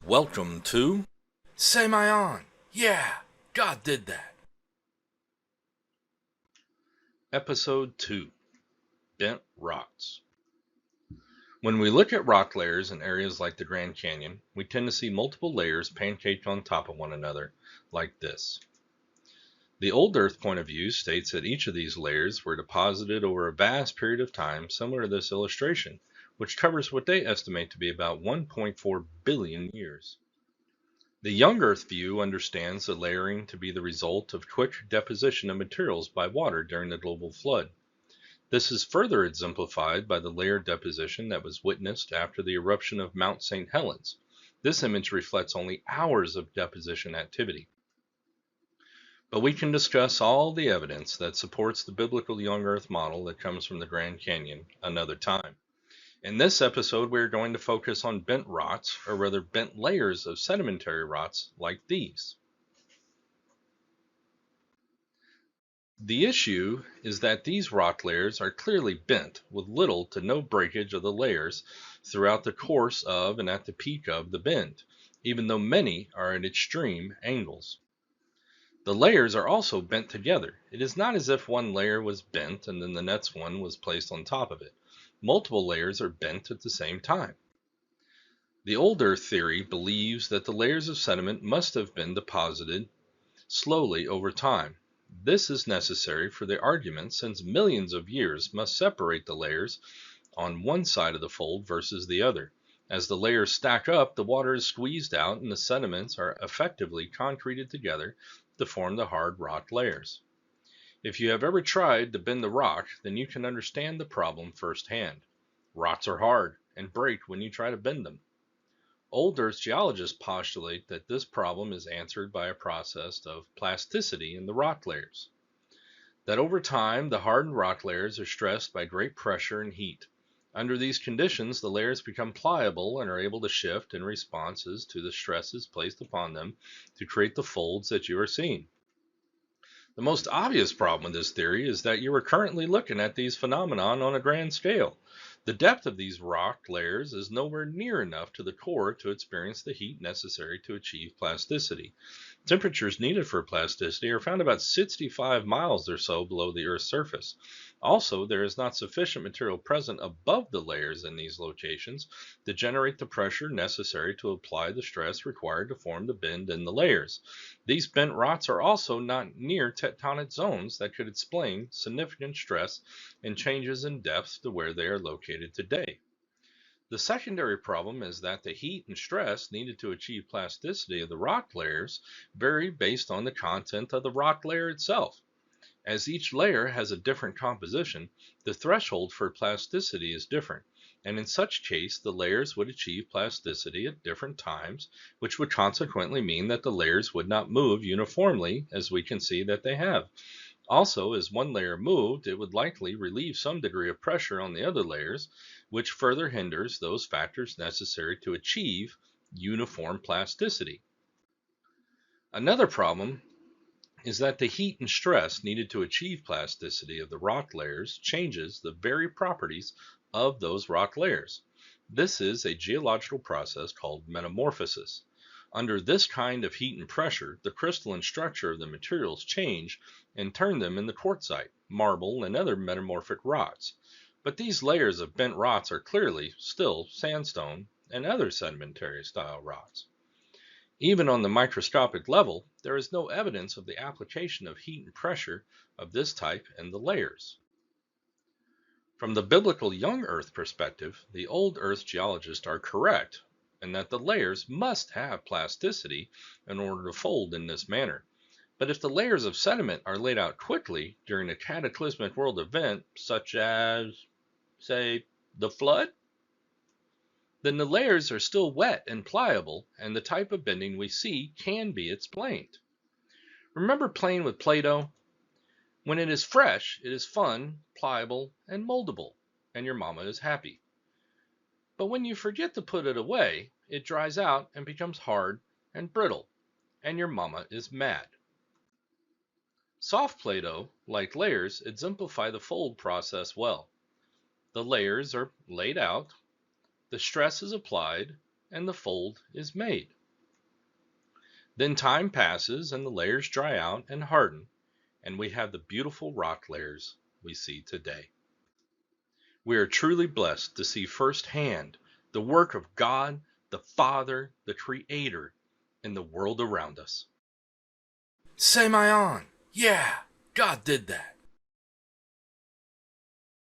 Welcome to Semeion. Yeah, God did that. Episode 2, Bent Rocks. When we look at rock layers in areas like the Grand Canyon, we tend to see multiple layers pancaked on top of one another, like this. The old Earth point of view states that each of these layers were deposited over a vast period of time, similar to this illustration, which covers what they estimate to be about 1.4 billion years. The young Earth view understands the layering to be the result of quick deposition of materials by water during the global flood. This is further exemplified by the layer deposition that was witnessed after the eruption of Mount St. Helens. This image reflects only hours of deposition activity. But we can discuss all the evidence that supports the biblical young Earth model that comes from the Grand Canyon another time. In this episode, we are going to focus on bent rocks, or rather bent layers of sedimentary rocks like these. The issue is that these rock layers are clearly bent, with little to no breakage of the layers throughout the course of and at the peak of the bend, even though many are at extreme angles. The layers are also bent together. It is not as if one layer was bent and then the next one was placed on top of it. Multiple layers are bent at the same time. The old Earth theory believes that the layers of sediment must have been deposited slowly over time. This is necessary for the argument since millions of years must separate the layers on one side of the fold versus the other. As the layers stack up, the water is squeezed out and the sediments are effectively concreted together to form the hard rock layers. If you have ever tried to bend a rock, then you can understand the problem firsthand. Rocks are hard and break when you try to bend them. Old Earth geologists postulate that this problem is answered by a process of plasticity in the rock layers. That over time, the hardened rock layers are stressed by great pressure and heat. Under these conditions, the layers become pliable and are able to shift in responses to the stresses placed upon them to create the folds that you are seeing. The most obvious problem with this theory is that you are currently looking at these phenomena on a grand scale. The depth of these rock layers is nowhere near enough to the core to experience the heat necessary to achieve plasticity. Temperatures needed for plasticity are found about 65 miles or so below the Earth's surface. Also, there is not sufficient material present above the layers in these locations to generate the pressure necessary to apply the stress required to form the bend in the layers. These bent rocks are also not near tectonic zones that could explain significant stress and changes in depth to where they are located today. The secondary problem is that the heat and stress needed to achieve plasticity of the rock layers vary based on the content of the rock layer itself. As each layer has a different composition, the threshold for plasticity is different, and in such case the layers would achieve plasticity at different times, which would consequently mean that the layers would not move uniformly as we can see that they have. Also, as one layer moved, it would likely relieve some degree of pressure on the other layers, which further hinders those factors necessary to achieve uniform plasticity. Another problem is that the heat and stress needed to achieve plasticity of the rock layers changes the very properties of those rock layers. This is a geological process called metamorphosis. Under this kind of heat and pressure, the crystalline structure of the materials change and turn them into quartzite, marble, and other metamorphic rocks. But these layers of bent rocks are clearly still sandstone and other sedimentary style rocks. Even on the microscopic level, there is no evidence of the application of heat and pressure of this type in the layers. From the biblical young Earth perspective, the old Earth geologists are correct in that the layers must have plasticity in order to fold in this manner. But if the layers of sediment are laid out quickly during a cataclysmic world event, such as, say, the flood, then the layers are still wet and pliable, and the type of bending we see can be explained. Remember playing with Play-Doh? When it is fresh, it is fun, pliable, and moldable, and your mama is happy. But when you forget to put it away, it dries out and becomes hard and brittle, and your mama is mad. Soft Play-Doh, like layers, exemplify the fold process well. The layers are laid out, the stress is applied, and the fold is made. Then time passes and the layers dry out and harden, and we have the beautiful rock layers we see today. We are truly blessed to see firsthand the work of God, the Father, the Creator, in the world around us. Semeion! Yeah, God did that.